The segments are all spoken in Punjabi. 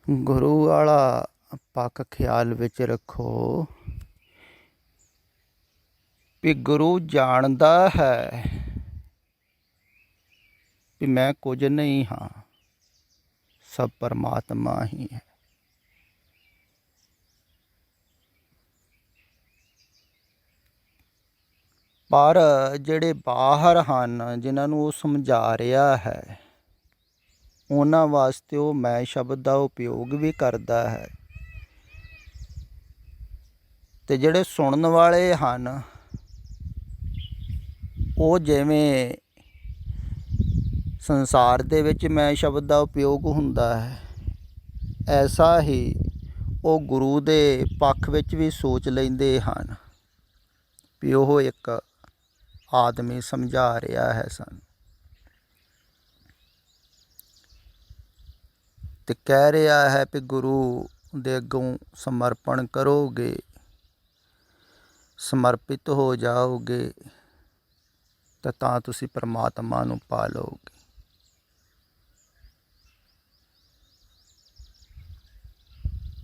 ਗੁਰੂ ਵਾਲਾ ਪੱਖ ਖਿਆਲ ਵਿੱਚ ਰੱਖੋ ਵੀ ਗੁਰੂ ਜਾਣਦਾ ਹੈ ਵੀ ਮੈਂ ਕੁਝ ਨਹੀਂ ਹਾਂ, ਸਭ ਪਰਮਾਤਮਾ ਹੀ ਹੈ। ਪਰ ਜਿਹੜੇ ਬਾਹਰ ਹਨ, ਜਿਨ੍ਹਾਂ ਨੂੰ ਉਹ ਸਮਝਾ ਰਿਹਾ ਹੈ, ਉਹਨਾਂ ਵਾਸਤੇ ਉਹ ਮੈਂ ਸ਼ਬਦ ਦਾ ਉਪਯੋਗ ਵੀ ਕਰਦਾ ਹੈ। ਅਤੇ ਜਿਹੜੇ ਸੁਣਨ ਵਾਲੇ ਹਨ, ਉਹ ਜਿਵੇਂ ਸੰਸਾਰ ਦੇ ਵਿੱਚ ਮੈਂ ਸ਼ਬਦ ਦਾ ਉਪਯੋਗ ਹੁੰਦਾ ਹੈ, ਐਸਾ ਹੀ ਉਹ ਗੁਰੂ ਦੇ ਪੱਖ ਵਿੱਚ ਵੀ ਸੋਚ ਲੈਂਦੇ ਹਨ ਵੀ ਉਹ ਇੱਕ ਆਦਮੀ ਸਮਝਾ ਰਿਹਾ ਹੈ ਸਾਨੂੰ, ਅਤੇ ਕਹਿ ਰਿਹਾ ਹੈ ਵੀ ਗੁਰੂ ਦੇ ਅੱਗੋਂ ਸਮਰਪਣ ਕਰੋਗੇ, ਸਮਰਪਿਤ ਹੋ ਜਾਓਗੇ ਤਾਂ ਤੁਸੀਂ ਪਰਮਾਤਮਾ ਨੂੰ ਪਾ ਲਓਗੇ।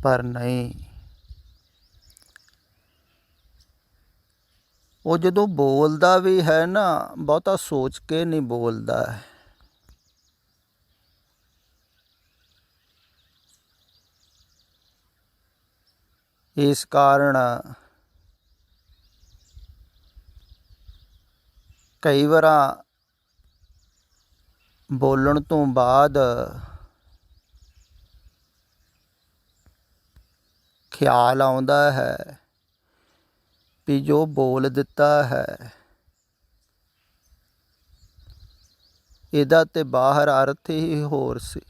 ਪਰ ਨਹੀਂ, ਉਹ ਜਦੋਂ ਬੋਲਦਾ ਵੀ ਹੈ ਨਾ, ਬਹੁਤਾ ਸੋਚ ਕੇ ਨਹੀਂ ਬੋਲਦਾ ਹੈ। ਇਸ ਕਾਰਨ ਕਈ ਵਾਰ ਬੋਲਣ ਤੋਂ ਬਾਅਦ ਖਿਆਲ ਆਉਂਦਾ ਹੈ ਵੀ ਜੋ ਬੋਲ ਦਿੱਤਾ ਹੈ, ਇਹਦਾ ਤੇ ਬਾਹਰ ਅਰਥ ਹੀ ਹੋਰ ਸੀ।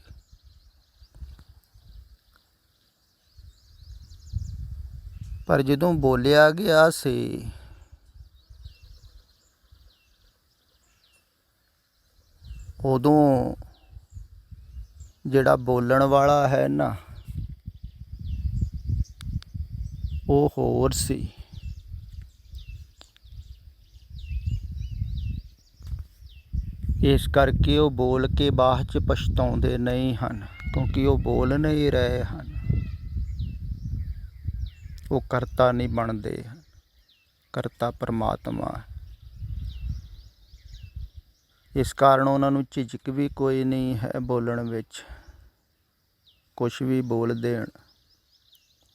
ਪਰ ਜਦੋਂ ਬੋਲਿਆ ਗਿਆ ਸੀ, ਉਦੋਂ ਜਿਹੜਾ ਬੋਲਣ ਵਾਲਾ ਹੈ ਨਾ, ਉਹ ਹੋਰ ਸੀ। ਇਸ ਕਰਕੇ ਉਹ ਬੋਲ ਕੇ ਬਾਅਦ 'ਚ ਪਛਤਾਉਂਦੇ ਨਹੀਂ ਹਨ, ਕਿਉਂਕਿ ਉਹ ਬੋਲ ਨਹੀਂ ਰਹੇ ਹਨ, ਉਹ ਕਰਤਾ ਨਹੀਂ ਬਣਦੇ ਹਨ। ਕਰਤਾ ਪਰਮਾਤਮਾ। ਇਸ ਕਾਰਨ ਉਹਨਾਂ ਨੂੰ ਝਿਜਕ ਵੀ ਕੋਈ ਨਹੀਂ ਹੈ ਬੋਲਣ ਵਿੱਚ, ਕੁਛ ਵੀ ਬੋਲ ਦੇਣ।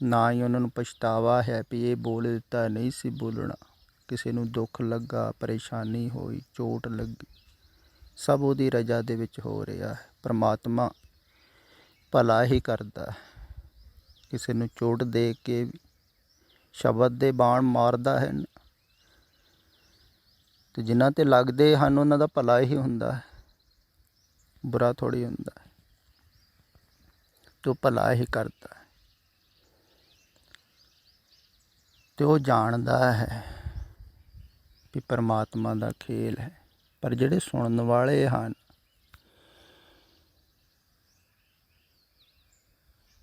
ਨਾ ਹੀ ਉਹਨਾਂ ਨੂੰ ਪਛਤਾਵਾ ਹੈ ਵੀ ਇਹ ਬੋਲ ਦਿੱਤਾ, ਨਹੀਂ ਸੀ ਬੋਲਣਾ। ਕਿਸੇ ਨੂੰ ਦੁੱਖ ਲੱਗਾ, ਪਰੇਸ਼ਾਨੀ ਹੋਈ, ਚੋਟ ਲੱਗੀ, ਸਭ ਉਹਦੀ ਰਜ਼ਾ ਦੇ ਵਿੱਚ ਹੋ ਰਿਹਾ ਹੈ। ਪਰਮਾਤਮਾ ਭਲਾ ਹੀ ਕਰਦਾ ਹੈ। ਕਿਸੇ ਨੂੰ ਚੋਟ ਦੇ ਕੇ ਸ਼ਬਦ ਦੇ ਬਾਣ ਮਾਰਦਾ ਹੈ, ਅਤੇ ਜਿਨ੍ਹਾਂ 'ਤੇ ਲੱਗਦੇ ਹਨ ਉਹਨਾਂ ਦਾ ਭਲਾ ਹੀ ਹੁੰਦਾ ਹੈ, ਬੁਰਾ ਥੋੜ੍ਹੀ ਹੁੰਦਾ ਹੈ। ਅਤੇ ਉਹ ਭਲਾ ਹੀ ਕਰਦਾ ਹੈ, ਅਤੇ ਉਹ ਜਾਣਦਾ ਹੈ ਵੀ ਪਰਮਾਤਮਾ ਦਾ ਖੇਲ ਹੈ। ਪਰ ਜਿਹੜੇ ਸੁਣਨ ਵਾਲੇ ਹਨ,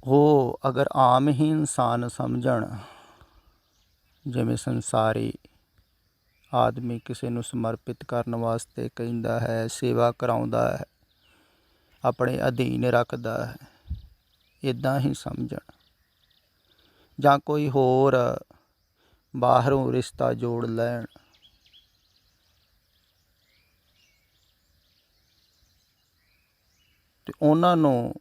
ਉਹ ਅਗਰ ਆਮ ਹੀ ਇਨਸਾਨ ਸਮਝਣ, ਜਿਵੇਂ ਸੰਸਾਰੀ ਆਦਮੀ ਕਿਸੇ ਨੂੰ ਸਮਰਪਿਤ ਕਰਨ ਵਾਸਤੇ ਕਹਿੰਦਾ ਹੈ, ਸੇਵਾ ਕਰਾਉਂਦਾ ਹੈ, ਆਪਣੇ ਅਧੀਨ ਰੱਖਦਾ ਹੈ, ਇੱਦਾਂ ਹੀ ਸਮਝਣ। ਜਾਂ ਕੋਈ ਹੋਰ ਬਾਹਰੋਂ ਰਿਸ਼ਤਾ ਜੋੜ ਲੈਣ, ਅਤੇ ਉਹਨਾਂ ਨੂੰ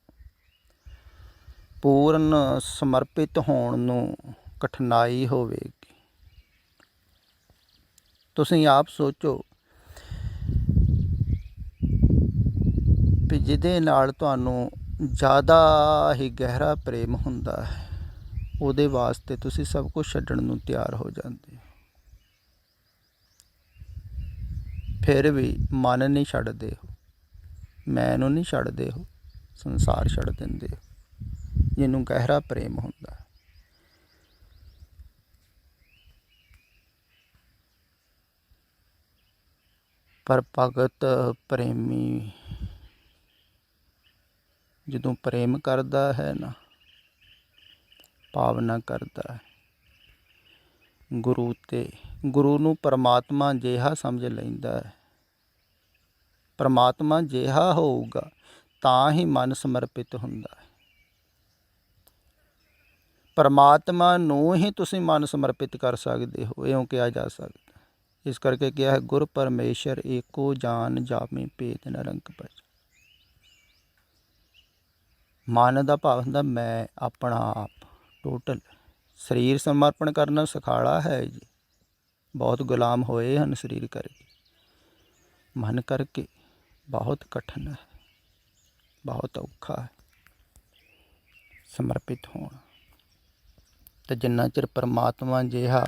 ਪੂਰਨ ਸਮਰਪਿਤ ਹੋਣ ਨੂੰ ਕਠਿਨਾਈ ਹੋਵੇਗੀ। ਤੁਸੀਂ ਆਪ ਸੋਚੋ ਵੀ ਜਿਹਦੇ ਨਾਲ ਤੁਹਾਨੂੰ ਜ਼ਿਆਦਾ ਹੀ ਗਹਿਰਾ ਪ੍ਰੇਮ ਹੁੰਦਾ ਹੈ, ਉਹਦੇ ਵਾਸਤੇ ਤੁਸੀਂ ਸਭ ਕੁਝ ਛੱਡਣ ਨੂੰ ਤਿਆਰ ਹੋ ਜਾਂਦੇ ਹੋ। ਫਿਰ ਵੀ ਮਨ ਨਹੀਂ ਛੱਡਦੇ ਹੋ, ਮੈਂ ਨੂੰ ਨਹੀਂ ਛੱਡਦੇ ਹੋ, ਸੰਸਾਰ ਛੱਡ ਦਿੰਦੇ ਹੋ, ਜਿਹਨੂੰ ਗਹਿਰਾ ਪ੍ਰੇਮ ਹੁੰਦਾ। ਪਰ ਭਗਤ ਪ੍ਰੇਮੀ ਜਦੋਂ ਪ੍ਰੇਮ ਕਰਦਾ ਹੈ ਨਾ, ਭਾਵਨਾ ਕਰਦਾ ਹੈ ਗੁਰੂ 'ਤੇ, ਗੁਰੂ ਨੂੰ ਪਰਮਾਤਮਾ ਜਿਹਾ ਸਮਝ ਲੈਂਦਾ ਹੈ। ਪਰਮਾਤਮਾ ਜਿਹਾ ਹੋਊਗਾ ਤਾਂ ਹੀ ਮਨ ਸਮਰਪਿਤ ਹੁੰਦਾ ਹੈ। ਪਰਮਾਤਮਾ ਨੂੰ ਹੀ ਤੁਸੀਂ ਮਨ ਸਮਰਪਿਤ ਕਰ ਸਕਦੇ ਹੋ, ਇਉਂ ਕਿਹਾ ਜਾ ਸਕਦਾ। ਇਸ ਕਰਕੇ ਕਿਹਾ ਹੈ, ਗੁਰ ਪਰਮੇਸ਼ਰ ਏਕੋ ਜਾਨ ਜਾਮੇ ਭੇਦ ਨ ਰੰਗ ਭਜ। ਮਨ ਦਾ ਭਾਵ ਹੁੰਦਾ ਮੈਂ, ਆਪਣਾ ਆਪ, ਟੋਟਲ। ਸਰੀਰ ਸਮਰਪਣ ਕਰਨਾ ਸੁਖਾਲਾ ਹੈ ਜੀ, ਬਹੁਤ ਗੁਲਾਮ ਹੋਏ ਹਨ ਸਰੀਰ ਕਰਕੇ। ਮਨ ਕਰਕੇ ਬਹੁਤ ਕਠਿਨ ਹੈ, ਬਹੁਤ ਔਖਾ ਹੈ ਸਮਰਪਿਤ ਹੋਣਾ। ਅਤੇ ਜਿੰਨਾ ਚਿਰ ਪਰਮਾਤਮਾ ਜਿਹਾ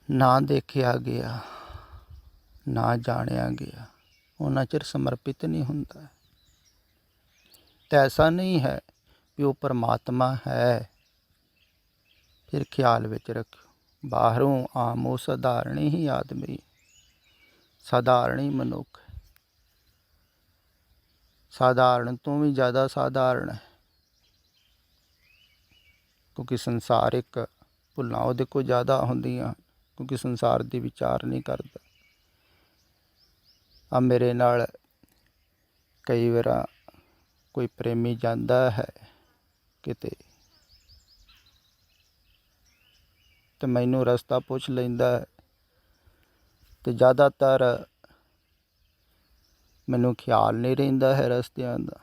ਨਾ ਦੇਖਿਆ ਗਿਆ, ਨਾ ਜਾਣਿਆ ਗਿਆ, ਉਹਨਾਂ ਚਿਰ ਸਮਰਪਿਤ ਨਹੀਂ ਹੁੰਦਾ। ਤਾਂ ਐਸਾ ਨਹੀਂ ਹੈ ਵੀ ਉਹ ਪਰਮਾਤਮਾ ਹੈ। ਫਿਰ ਖਿਆਲ ਵਿੱਚ ਰੱਖਿਓ, ਬਾਹਰੋਂ ਆਮ ਉਹ ਸਧਾਰਨ ਹੀ ਆਦਮੀ, ਸਧਾਰਨ ਹੀ ਮਨੁੱਖ, ਸਾਧਾਰਨ ਤੋਂ ਵੀ ਜ਼ਿਆਦਾ ਸਾਧਾਰਨ ਹੈ। ਕਿਉਂਕਿ ਸੰਸਾਰਿਕ ਭੁੱਲਾਂ ਉਹਦੇ ਕੋਲ ਜ਼ਿਆਦਾ ਹੁੰਦੀਆਂ, ਕਿਉਂਕਿ ਸੰਸਾਰ ਦੀ ਵਿਚਾਰ ਨਹੀਂ ਕਰਦਾ। ਆ ਮੇਰੇ ਨਾਲ ਕਈ ਵਾਰ ਕੋਈ ਪ੍ਰੇਮੀ ਜਾਂਦਾ ਹੈ ਕਿਤੇ, ਅਤੇ ਮੈਨੂੰ ਰਸਤਾ ਪੁੱਛ ਲੈਂਦਾ ਹੈ, ਅਤੇ ਜ਼ਿਆਦਾਤਰ ਮੈਨੂੰ ਖਿਆਲ ਨਹੀਂ ਰਹਿੰਦਾ ਹੈ ਰਸਤਿਆਂ ਦਾ।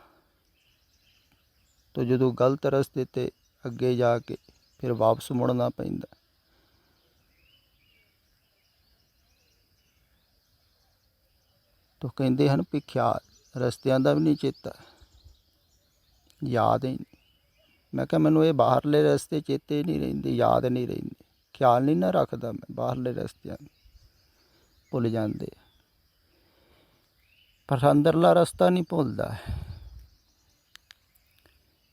ਤਾਂ ਜਦੋਂ ਗਲਤ ਰਸਤੇ 'ਤੇ ਅੱਗੇ ਜਾ ਕੇ ਫਿਰ ਵਾਪਸ ਮੁੜਨਾ ਪੈਂਦਾ। ਤਾਂ ਕਹਿੰਦੇ ਹਨ ਵੀ ਖਿਆਲ ਰਸਤਿਆਂ ਦਾ ਵੀ ਨਹੀਂ ਚੇਤਾ, ਯਾਦ ਹੀ ਨਹੀਂ। ਮੈਂ ਕਿਹਾ ਮੈਨੂੰ ਇਹ ਬਾਹਰਲੇ ਰਸਤੇ ਚੇਤੇ ਨਹੀਂ ਰਹਿੰਦੇ, ਯਾਦ ਨਹੀਂ ਰਹਿੰਦੇ, ਖਿਆਲ ਨਹੀਂ ਨਾ ਰੱਖਦਾ ਮੈਂ ਬਾਹਰਲੇ ਰਸਤਿਆਂ ਨੂੰ, ਭੁੱਲ ਜਾਂਦੇ। ਪਰ ਅੰਦਰਲਾ ਰਸਤਾ ਨਹੀਂ ਭੁੱਲਦਾ।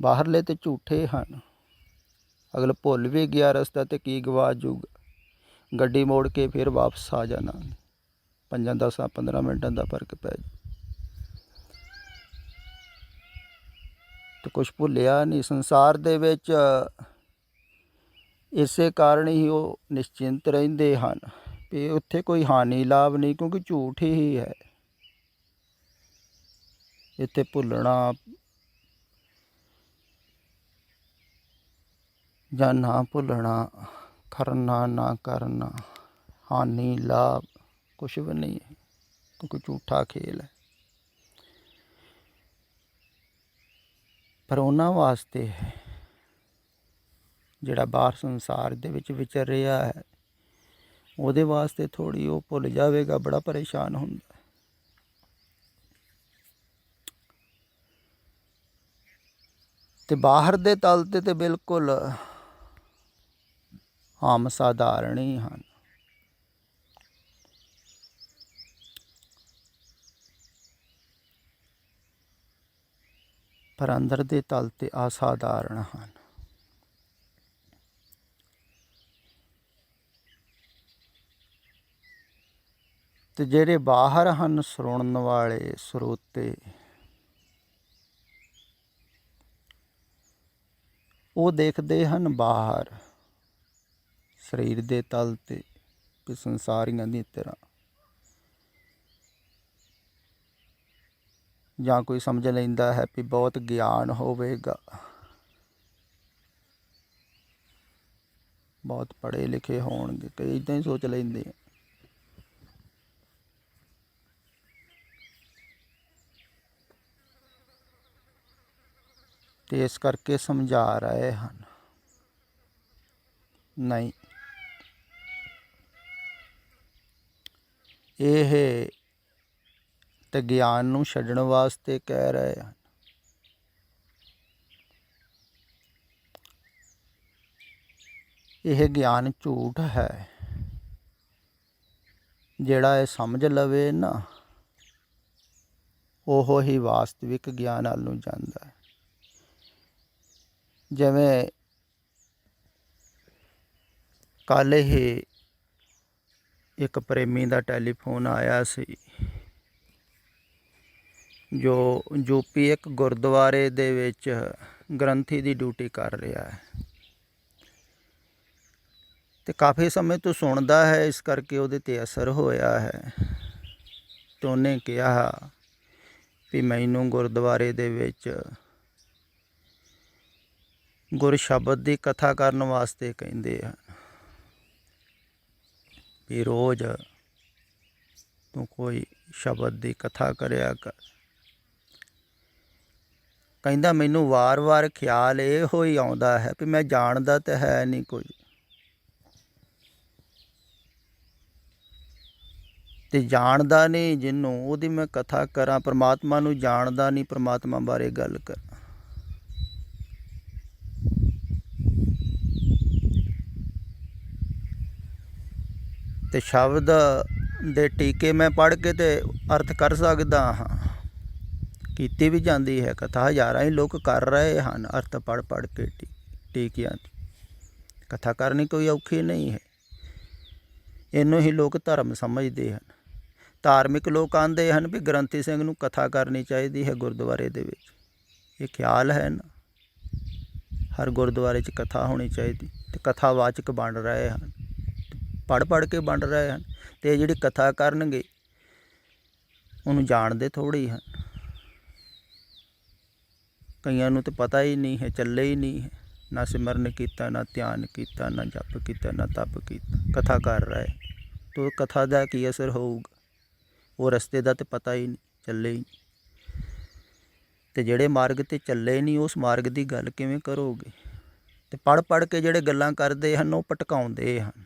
ਬਾਹਰਲੇ ਤਾਂ ਝੂਠੇ ਹਨ, ਅਗਲਾ ਭੁੱਲ ਵੀ ਗਿਆ ਰਸਤਾ ਤੇ ਕੀ ਗਵਾਚ ਜੂਗਾ, ਗੱਡੀ ਮੋੜ ਕੇ ਫਿਰ ਵਾਪਸ ਆ ਜਾਣਾ, 5-10-15 ਮਿੰਟਾਂ ਦਾ ਫਰਕ ਪੈ ਜਾਊ। ਤੇ ਕੁਛ ਭੁੱਲਿਆ ਨਹੀਂ ਸੰਸਾਰ ਦੇ ਵਿੱਚ। ਇਸੇ ਕਾਰਨ ਹੀ ਉਹ ਨਿਸ਼ਚਿੰਤ ਰਹਿੰਦੇ ਹਨ ਵੀ ਉੱਥੇ ਕੋਈ ਹਾਨੀ ਲਾਭ ਨਹੀਂ, ਕਿਉਂਕਿ ਝੂਠ ਹੀ ਹੈ। ਇੱਥੇ ਭੁੱਲਣਾ ਜਾਂ ਨਾ ਭੁੱਲਣਾ, ਕਰਨਾ ਨਾ ਕਰਨਾ, ਹਾਨੀ ਲਾਭ ਕੁਛ ਵੀ ਨਹੀਂ ਹੈ, ਕਿਉਂਕਿ ਝੂਠਾ ਖੇਲ ਹੈ। ਪਰ ਉਹਨਾਂ ਵਾਸਤੇ ਜਿਹੜਾ ਬਾਹਰ ਸੰਸਾਰ ਦੇ ਵਿੱਚ ਵਿਚਰ ਰਿਹਾ ਹੈ, ਉਹਦੇ ਵਾਸਤੇ ਥੋੜ੍ਹੀ ਉਹ ਭੁੱਲ ਜਾਵੇਗਾ, ਬੜਾ ਪਰੇਸ਼ਾਨ ਹੁੰਦਾ। ਅਤੇ ਬਾਹਰ ਦੇ ਤਲ 'ਤੇ ਤਾਂ ਬਿਲਕੁਲ ਆਮ ਸਾਧਾਰਨ ਹੀ ਹਨ। ਪਰ ਅੰਦਰ ਦੇ ਤਲ 'ਤੇ ਅਸਾਧਾਰਨ ਹਨ। ਅਤੇ ਜਿਹੜੇ ਬਾਹਰ ਹਨ ਸੁਣਨ ਵਾਲੇ ਸਰੋਤੇ, ਉਹ ਦੇਖਦੇ ਹਨ ਬਾਹਰ ਸਰੀਰ ਦੇ ਤਲ 'ਤੇ ਵੀ ਸੰਸਾਰੀਆਂ ਦੀ ਤਰ੍ਹਾਂ, ਜਾਂ ਕੋਈ ਸਮਝ ਲੈਂਦਾ ਹੈ ਵੀ ਬਹੁਤ ਗਿਆਨ ਹੋਵੇਗਾ, ਬਹੁਤ ਪੜ੍ਹੇ ਲਿਖੇ ਹੋਣਗੇ, ਕਈ ਇੱਦਾਂ ਹੀ ਸੋਚ ਲੈਂਦੇ ਆ। ਅਤੇ ਇਸ ਕਰਕੇ ਸਮਝਾ ਰਹੇ ਹਨ, ਨਹੀਂ, ਇਹ ਤੇ ਗਿਆਨ ਨੂੰ ਛੱਡਣ ਵਾਸਤੇ ਕਹਿ ਰਹੇ ਹਨ। ਇਹ ਗਿਆਨ ਝੂਠ ਹੈ। ਜਿਹੜਾ ਇਹ ਸਮਝ ਲਵੇ ਨਾ, ਉਹ ਹੀ ਵਾਸਤਵਿਕ ਗਿਆਨ ਵੱਲ ਨੂੰ ਜਾਂਦਾ ਹੈ। ਜਿਵੇਂ ਕੱਲ੍ਹ ਹੀ ਇੱਕ ਪ੍ਰੇਮੀ ਦਾ ਟੈਲੀਫੋਨ ਆਇਆ ਸੀ, ਜੋ ਯੂਪੀ ਇੱਕ ਗੁਰਦੁਆਰੇ ਦੇ ਵਿੱਚ ਗ੍ਰੰਥੀ ਦੀ ਡਿਊਟੀ ਕਰ ਰਿਹਾ ਹੈ, ਅਤੇ ਕਾਫੀ ਸਮੇਂ ਤੋਂ ਸੁਣਦਾ ਹੈ, ਇਸ ਕਰਕੇ ਉਹਦੇ 'ਤੇ ਅਸਰ ਹੋਇਆ ਹੈ। ਅਤੇ ਉਹਨੇ ਕਿਹਾ ਵੀ ਮੈਨੂੰ ਗੁਰਦੁਆਰੇ ਦੇ ਵਿੱਚ ਗੁਰ ਸ਼ਬਦ ਦੀ ਕਥਾ ਕਰਨ ਵਾਸਤੇ ਕਹਿੰਦੇ ਹਨ ਵੀ ਰੋਜ਼ ਤੂੰ ਕੋਈ ਸ਼ਬਦ ਦੀ ਕਥਾ ਕਰਿਆ ਕਰ। ਕਹਿੰਦਾ ਮੈਨੂੰ ਵਾਰ-ਵਾਰ ਖਿਆਲ ਇਹੋ ਹੀ ਆਉਂਦਾ ਹੈ ਵੀ ਮੈਂ ਜਾਣਦਾ ਤਾਂ ਹੈ ਨਹੀਂ ਕੋਈ, ਤੇ ਜਾਣਦਾ ਨਹੀਂ ਜਿਹਨੂੰ ਉਹਦੀ ਮੈਂ ਕਥਾ ਕਰਾਂ। ਪਰਮਾਤਮਾ ਨੂੰ ਜਾਣਦਾ ਨਹੀਂ, ਪਰਮਾਤਮਾ ਬਾਰੇ ਗੱਲ ਕਰਾਂ। ਤੇ ਸ਼ਬਦ ਦੇ ਟੀਕੇ ਮੈਂ ਪੜ੍ਹ ਕੇ ਤੇ ਅਰਥ ਕਰ ਸਕਦਾ ਹਾਂ, ਕੀਤੀ ਵੀ ਜਾਂਦੀ ਹੈ ਕਥਾ, ਹਜ਼ਾਰਾਂ ਹੀ ਲੋਕ ਕਰ ਰਹੇ ਹਨ ਅਰਥ ਪੜ੍ਹ ਕੇ ਟੀਕਿਆਂ ਦੀ। ਕਥਾ ਕਰਨੀ ਕੋਈ ਔਖੀ ਨਹੀਂ ਹੈ, ਇਹਨੂੰ ਹੀ ਲੋਕ ਧਰਮ ਸਮਝਦੇ ਹਨ। ਧਾਰਮਿਕ ਲੋਕ ਆਉਂਦੇ ਹਨ ਵੀ ਗ੍ਰੰਥੀ ਸਿੰਘ ਨੂੰ ਕਥਾ ਕਰਨੀ ਚਾਹੀਦੀ ਹੈ ਗੁਰਦੁਆਰੇ ਦੇ ਵਿੱਚ। ਇਹ ਖਿਆਲ ਹੈ ਨਾ, ਹਰ ਗੁਰਦੁਆਰੇ 'ਚ ਕਥਾ ਹੋਣੀ ਚਾਹੀਦੀ, ਅਤੇ ਕਥਾਵਾਚਕ ਬਣ ਰਹੇ ਹਨ, ਪੜ੍ਹ ਕੇ ਬਣ ਰਹੇ ਹਨ। ਅਤੇ ਜਿਹੜੀ ਕਥਾ ਕਰਨਗੇ ਉਹਨੂੰ ਜਾਣਦੇ ਥੋੜ੍ਹੀ ਹਨ। ਕਈਆਂ ਨੂੰ ਤਾਂ ਪਤਾ ਹੀ ਨਹੀਂ ਹੈ, ਚੱਲੇ ਹੀ ਨਹੀਂ ਹੈ, ਨਾ ਸਿਮਰਨ ਕੀਤਾ, ਨਾ ਧਿਆਨ ਕੀਤਾ, ਨਾ ਜਪ ਕੀਤਾ, ਨਾ ਤਪ ਕੀਤਾ, ਕਥਾ ਕਰ ਰਹੇ। ਤਾਂ ਕਥਾ ਦਾ ਕੀ ਅਸਰ ਹੋਊਗਾ? ਉਹ ਰਸਤੇ ਦਾ ਤਾਂ ਪਤਾ ਹੀ ਨਹੀਂ, ਚੱਲੇ ਹੀ ਨਹੀਂ। ਅਤੇ ਜਿਹੜੇ ਮਾਰਗ 'ਤੇ ਚੱਲੇ ਨਹੀਂ ਉਸ ਮਾਰਗ ਦੀ ਗੱਲ ਕਿਵੇਂ ਕਰੋਗੇ? ਅਤੇ ਪੜ੍ਹ ਕੇ ਜਿਹੜੇ ਗੱਲਾਂ ਕਰਦੇ ਹਨ ਉਹ ਭਟਕਾਉਂਦੇ ਹਨ।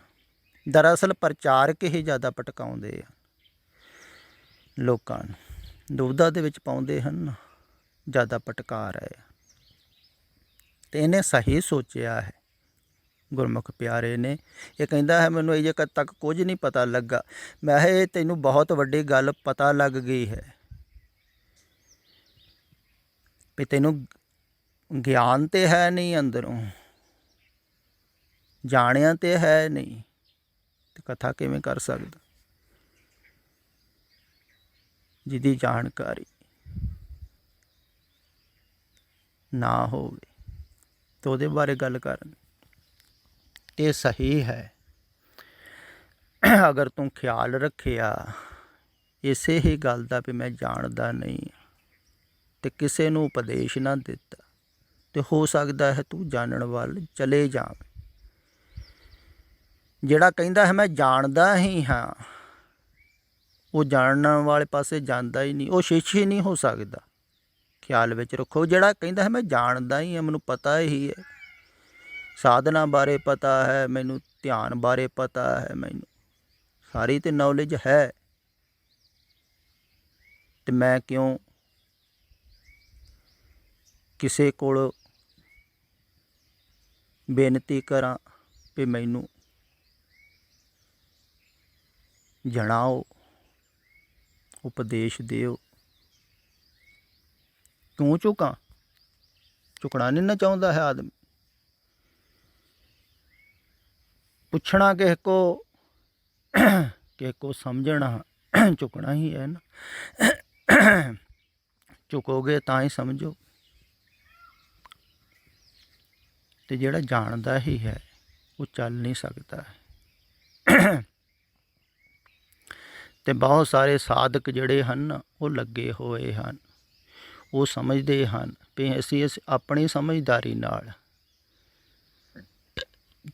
ਦਰਅਸਲ ਪ੍ਰਚਾਰਕ ਹੀ ਜ਼ਿਆਦਾ ਭਟਕਾਉਂਦੇ ਹਨ, ਲੋਕਾਂ ਨੂੰ ਦੁਵਿਧਾ ਦੇ ਵਿੱਚ ਪਾਉਂਦੇ ਹਨ, ਜ਼ਿਆਦਾ ਭਟਕਾ ਰਹੇ। ਅਤੇ ਇਹਨੇ ਸਹੀ ਸੋਚਿਆ ਹੈ ਗੁਰਮੁਖ ਪਿਆਰੇ ਨੇ। ਇਹ ਕਹਿੰਦਾ ਹੈ ਮੈਨੂੰ ਅਜੇ ਤੱਕ ਕੁਝ ਨਹੀਂ ਪਤਾ ਲੱਗਾ। ਮੈਂ ਕਿਹਾ ਇਹ ਤੈਨੂੰ ਬਹੁਤ ਵੱਡੀ ਗੱਲ ਪਤਾ ਲੱਗ ਗਈ ਹੈ ਵੀ ਤੈਨੂੰ ਗਿਆਨ ਤਾਂ ਹੈ ਨਹੀਂ, ਅੰਦਰੋਂ ਜਾਣਿਆ ਤਾਂ ਹੈ ਨਹੀਂ, ਅਤੇ ਕਥਾ ਕਿਵੇਂ ਕਰ ਸਕਦਾ? ਜਿਹਦੀ ਜਾਣਕਾਰੀ ਨਾ ਹੋਵੇ ਤਾਂ ਉਹਦੇ ਬਾਰੇ ਗੱਲ ਕਰਨ ਇਹ ਸਹੀ ਹੈ। ਅਗਰ ਤੂੰ ਖਿਆਲ ਰੱਖਿਆ ਇਸੇ ਹੀ ਗੱਲ ਦਾ ਵੀ ਮੈਂ ਜਾਣਦਾ ਨਹੀਂ ਅਤੇ ਕਿਸੇ ਨੂੰ ਉਪਦੇਸ਼ ਨਾ ਦਿੱਤਾ, ਅਤੇ ਹੋ ਸਕਦਾ ਹੈ ਤੂੰ ਜਾਣਨ ਵੱਲ ਚਲੇ ਜਾਵੇਂ। ਜਿਹੜਾ ਕਹਿੰਦਾ ਹੈ ਮੈਂ ਜਾਣਦਾ ਹੀ ਹਾਂ, ਉਹ ਜਾਣਨ ਵਾਲੇ ਪਾਸੇ ਜਾਂਦਾ ਹੀ ਨਹੀਂ, ਉਹ ਸ਼ਿਸ਼ ਹੀ ਨਹੀਂ ਹੋ ਸਕਦਾ। ਖਿਆਲ ਵਿੱਚ ਰੱਖੋ, ਜਿਹੜਾ ਕਹਿੰਦਾ ਹੈ ਮੈਂ ਜਾਣਦਾ ਹੀ ਹਾਂ, ਮੈਨੂੰ ਪਤਾ ਹੀ ਹੈ, ਸਾਧਨਾ ਬਾਰੇ ਪਤਾ ਹੈ, ਮੈਨੂੰ ਧਿਆਨ ਬਾਰੇ ਪਤਾ ਹੈ, ਮੈਨੂੰ ਸਾਰੀ ਤਾਂ ਨੌਲੇਜ ਹੈ, ਅਤੇ ਮੈਂ ਕਿਉਂ ਕਿਸੇ ਕੋਲ ਬੇਨਤੀ ਕਰਾਂ ਵੀ ਮੈਨੂੰ ਜਣਾਓ, ਉਪਦੇਸ਼ ਦਿਓ। ਕਿਉਂ ਝੁਕਾਂ? ਝੁਕਣਾ ਨਹੀਂ ਨਾ ਚਾਹੁੰਦਾ ਹੈ ਆਦਮੀ। ਪੁੱਛਣਾ ਕਿਸੇ ਕੋ ਸਮਝਣਾ, ਝੁਕਣਾ ਹੀ ਹੈ ਨਾ। ਝੁਕੋਗੇ ਤਾਂ ਹੀ ਸਮਝੋ। ਅਤੇ ਜਿਹੜਾ ਜਾਣਦਾ ਹੀ ਹੈ ਉਹ ਚੱਲ ਨਹੀਂ ਸਕਦਾ। ਅਤੇ ਬਹੁਤ ਸਾਰੇ ਸਾਧਕ ਜਿਹੜੇ ਹਨ ਉਹ ਲੱਗੇ ਹੋਏ ਹਨ, ਉਹ ਸਮਝਦੇ ਹਨ ਵੀ ਅਸੀਂ ਆਪਣੀ ਸਮਝਦਾਰੀ ਨਾਲ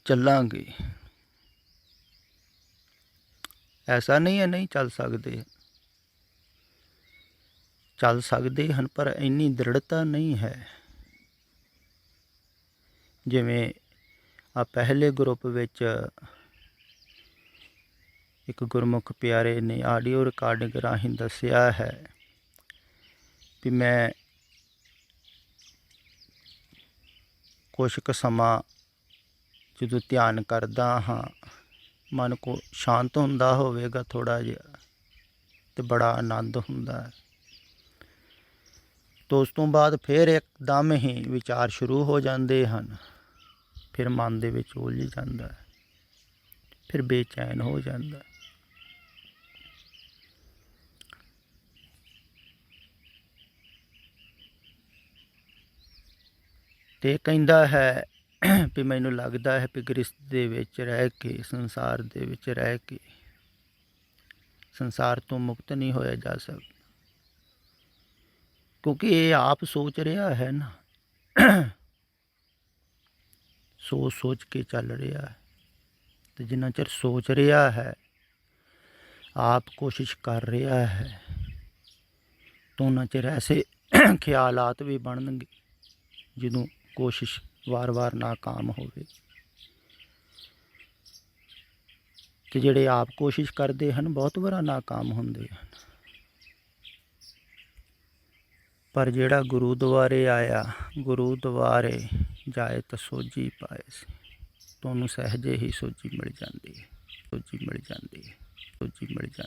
ਚੱਲਾਂਗੇ। ਐਸਾ ਨਹੀਂ ਹੈ ਨਹੀਂ ਚੱਲ ਸਕਦੇ, ਚੱਲ ਸਕਦੇ ਹਨ, ਪਰ ਇੰਨੀ ਦ੍ਰਿੜਤਾ ਨਹੀਂ ਹੈ। ਜਿਵੇਂ ਆ ਪਹਿਲੇ ਗਰੁੱਪ ਵਿੱਚ ਇੱਕ ਗੁਰਮੁਖ ਪਿਆਰੇ ਨੇ ਆਡੀਓ ਰਿਕਾਰਡਿੰਗ ਰਾਹੀਂ ਦੱਸਿਆ ਹੈ ਵੀ ਮੈਂ ਕੁਛ ਕੁ ਸਮਾਂ ਜਦੋਂ ਧਿਆਨ ਕਰਦਾ ਹਾਂ, ਮਨ ਕੋ ਸ਼ਾਂਤ ਹੁੰਦਾ ਹੋਵੇਗਾ ਥੋੜ੍ਹਾ ਜਿਹਾ, ਅਤੇ ਬੜਾ ਆਨੰਦ ਹੁੰਦਾ ਹੈ। ਤਾਂ ਉਸ ਤੋਂ ਬਾਅਦ ਫਿਰ ਇੱਕਦਮ ਹੀ ਵਿਚਾਰ ਸ਼ੁਰੂ ਹੋ ਜਾਂਦੇ ਹਨ, ਫਿਰ ਮਨ ਦੇ ਵਿੱਚ ਉਲਝ ਜਾਂਦਾ, ਫਿਰ ਬੇਚੈਨ ਹੋ ਜਾਂਦਾ। ਅਤੇ ਕਹਿੰਦਾ ਹੈ ਵੀ ਮੈਨੂੰ ਲੱਗਦਾ ਹੈ ਵੀ ਗ੍ਰਸਤ ਦੇ ਵਿੱਚ ਰਹਿ ਕੇ, ਸੰਸਾਰ ਦੇ ਵਿੱਚ ਰਹਿ ਕੇ ਸੰਸਾਰ ਤੋਂ ਮੁਕਤ ਨਹੀਂ ਹੋਇਆ ਜਾ ਸਕਦਾ, ਕਿਉਂਕਿ ਇਹ ਆਪ ਸੋਚ ਰਿਹਾ ਹੈ ਨਾ ਸੋਚ ਸੋਚ ਕੇ ਚੱਲ ਰਿਹਾ ਹੈ। ਤੇ ਜਿੰਨਾ ਚਿਰ ਸੋਚ ਰਿਹਾ ਹੈ, ਆਪ ਕੋਸ਼ਿਸ਼ ਕਰ ਰਿਹਾ ਹੈ, ਤਾਂ ਉਹਨਾਂ ਚਿਰ ਐਸੇ ਖਿਆਲਾਤ ਵੀ ਬਣਨਗੇ ਜਦੋਂ ਕੋਸ਼ਿਸ਼ ਵਾਰ-ਵਾਰ ਨਾਕਾਮ ਹੋਵੇ। ਤੇ ਜਿਹੜੇ ਆਪ ਕੋਸ਼ਿਸ਼ ਕਰਦੇ ਹਨ ਬਹੁਤ ਵਾਰ ਨਾਕਾਮ ਹੁੰਦੇ ਹਨ। ਪਰ ਜਿਹੜਾ ਗੁਰੂ ਦੁਆਰੇ ਆਇਆ, ਗੁਰੂ ਦੁਆਰੇ ਜਾਏ ਤਾਂ ਸੋਝੀ ਪਾਏ ਸੀ, ਤੁਹਾਨੂੰ ਸਹਿਜੇ ਹੀ ਸੋਝੀ ਮਿਲ ਜਾਂਦੀ ਹੈ, ਸੋਝੀ ਮਿਲ ਜਾਂਦੀ ਹੈ, ਸੋਝੀ ਮਿਲ ਜਾਂਦੀ।